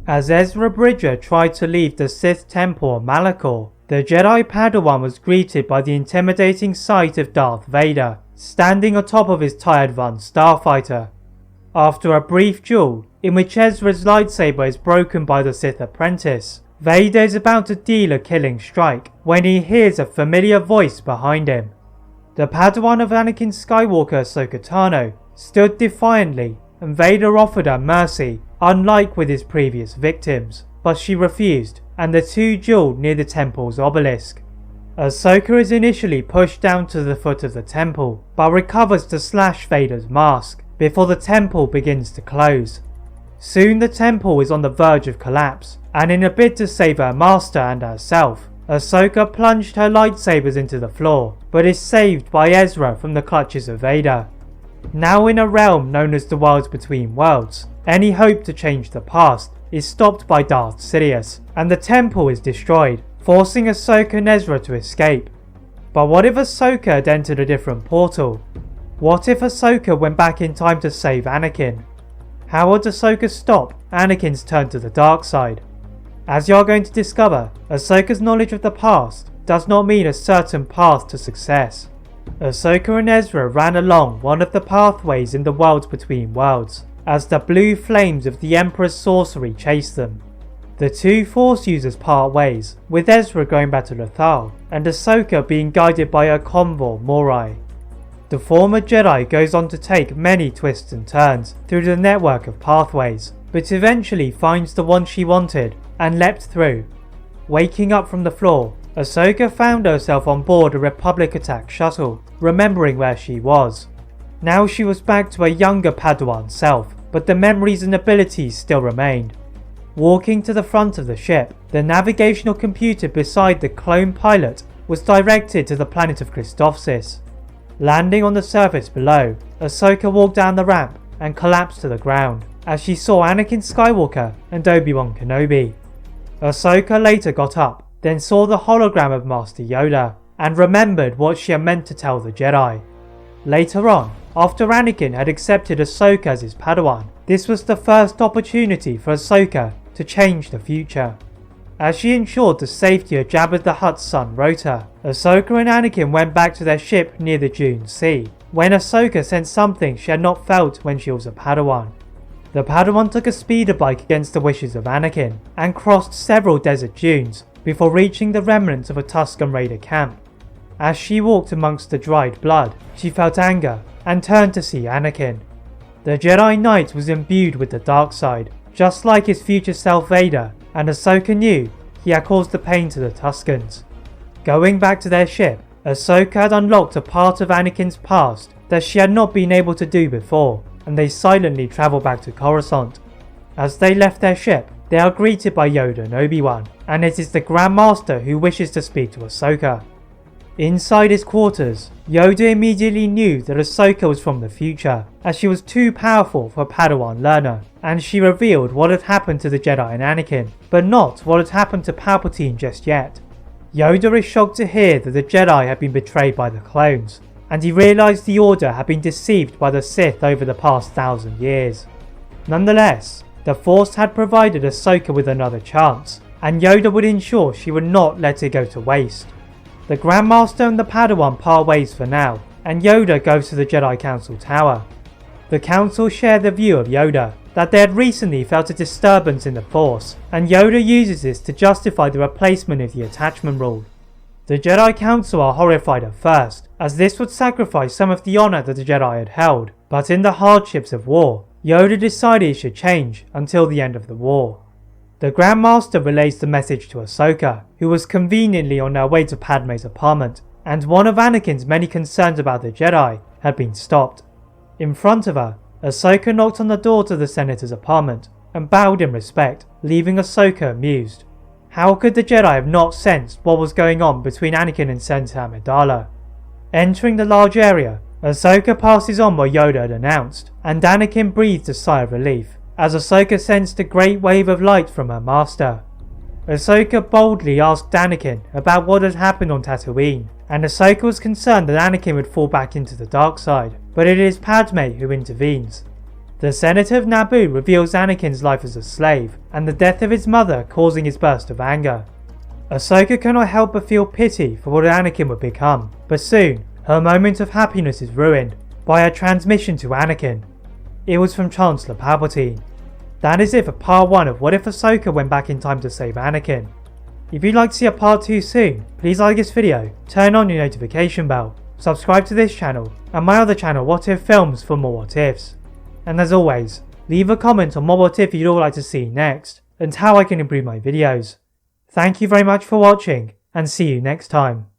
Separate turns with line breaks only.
As Ezra Bridger tried to leave the Sith Temple of Malachor, the Jedi Padawan was greeted by the intimidating sight of Darth Vader, standing atop of his TIE Advanced Starfighter. After a brief duel, in which Ezra's lightsaber is broken by the Sith apprentice, Vader is about to deal a killing strike when he hears a familiar voice behind him. The Padawan of Anakin Skywalker, Ahsoka Tano, stood defiantly, and Vader offered her mercy, unlike with his previous victims, but she refused, and the two duelled near the temple's obelisk. Ahsoka is initially pushed down to the foot of the temple, but recovers to slash Vader's mask before the temple begins to close. Soon the temple is on the verge of collapse, and in a bid to save her master and herself, Ahsoka plunged her lightsabers into the floor, but is saved by Ezra from the clutches of Vader. Now in a realm known as the Worlds Between Worlds, any hope to change the past is stopped by Darth Sidious, and the temple is destroyed, forcing Ahsoka and Ezra to escape. But what if Ahsoka had entered a different portal? What if Ahsoka went back in time to save Anakin? How would Ahsoka stop Anakin's turn to the dark side? As you are going to discover, Ahsoka's knowledge of the past does not mean a certain path to success. Ahsoka and Ezra ran along one of the pathways in the Worlds Between Worlds, as the blue flames of the Emperor's sorcery chased them. The two Force users part ways, with Ezra going back to Lothal, and Ahsoka being guided by her convor Morai. The former Jedi goes on to take many twists and turns through the network of pathways, but eventually finds the one she wanted and leapt through. Waking up from the floor, Ahsoka found herself on board a Republic attack shuttle, remembering where she was. Now she was back to her younger Padawan self, but the memories and abilities still remained. Walking to the front of the ship, the navigational computer beside the clone pilot was directed to the planet of Christophsis. Landing on the surface below, Ahsoka walked down the ramp and collapsed to the ground as she saw Anakin Skywalker and Obi-Wan Kenobi. Ahsoka later got up, then saw the hologram of Master Yoda, and remembered what she had meant to tell the Jedi. Later on, after Anakin had accepted Ahsoka as his Padawan, this was the first opportunity for Ahsoka to change the future. As she ensured the safety of Jabba the Hutt's son Rota, Ahsoka and Anakin went back to their ship near the Dune Sea, when Ahsoka sensed something she had not felt when she was a Padawan. The Padawan took a speeder bike against the wishes of Anakin, and crossed several desert dunes, before reaching the remnants of a Tusken Raider camp. As she walked amongst the dried blood, she felt anger, and turned to see Anakin. The Jedi Knight was imbued with the dark side, just like his future self Vader, and Ahsoka knew he had caused the pain to the Tuskens. Going back to their ship, Ahsoka had unlocked a part of Anakin's past that she had not been able to do before, and they silently travel back to Coruscant. As they left their ship, they are greeted by Yoda and Obi-Wan, and it is the Grand Master who wishes to speak to Ahsoka. Inside his quarters, Yoda immediately knew that Ahsoka was from the future, as she was too powerful for a Padawan learner, and she revealed what had happened to the Jedi and Anakin, but not what had happened to Palpatine just yet. Yoda is shocked to hear that the Jedi had been betrayed by the clones, and he realised the Order had been deceived by the Sith over the past 1,000 years. Nonetheless, the Force had provided Ahsoka with another chance, and Yoda would ensure she would not let it go to waste. The Grand Master and the Padawan part ways for now, and Yoda goes to the Jedi Council Tower. The Council share the view of Yoda that they had recently felt a disturbance in the Force, and Yoda uses this to justify the replacement of the attachment rule. The Jedi Council are horrified at first, as this would sacrifice some of the honour that the Jedi had held, but in the hardships of war, Yoda decided it should change until the end of the war. The Grand Master relays the message to Ahsoka, who was conveniently on her way to Padme's apartment, and one of Anakin's many concerns about the Jedi had been stopped. In front of her, Ahsoka knocked on the door to the Senator's apartment, and bowed in respect, leaving Ahsoka amused. How could the Jedi have not sensed what was going on between Anakin and Senator Amidala? Entering the large area, Ahsoka passes on what Yoda had announced, and Anakin breathed a sigh of relief, as Ahsoka sensed a great wave of light from her master. Ahsoka boldly asked Anakin about what had happened on Tatooine, and Ahsoka was concerned that Anakin would fall back into the dark side, but it is Padme who intervenes. The Senator of Naboo reveals Anakin's life as a slave, and the death of his mother causing his burst of anger. Ahsoka cannot help but feel pity for what Anakin would become, but soon, her moment of happiness is ruined by a transmission to Anakin. It was from Chancellor Palpatine. That is it for part 1 of What If Ahsoka went back in time to save Anakin. If you'd like to see a part 2 soon, please like this video, turn on your notification bell, subscribe to this channel, and my other channel What If Films for more What Ifs. And as always, leave a comment on what if you'd all like to see next, and how I can improve my videos. Thank you very much for watching, and see you next time.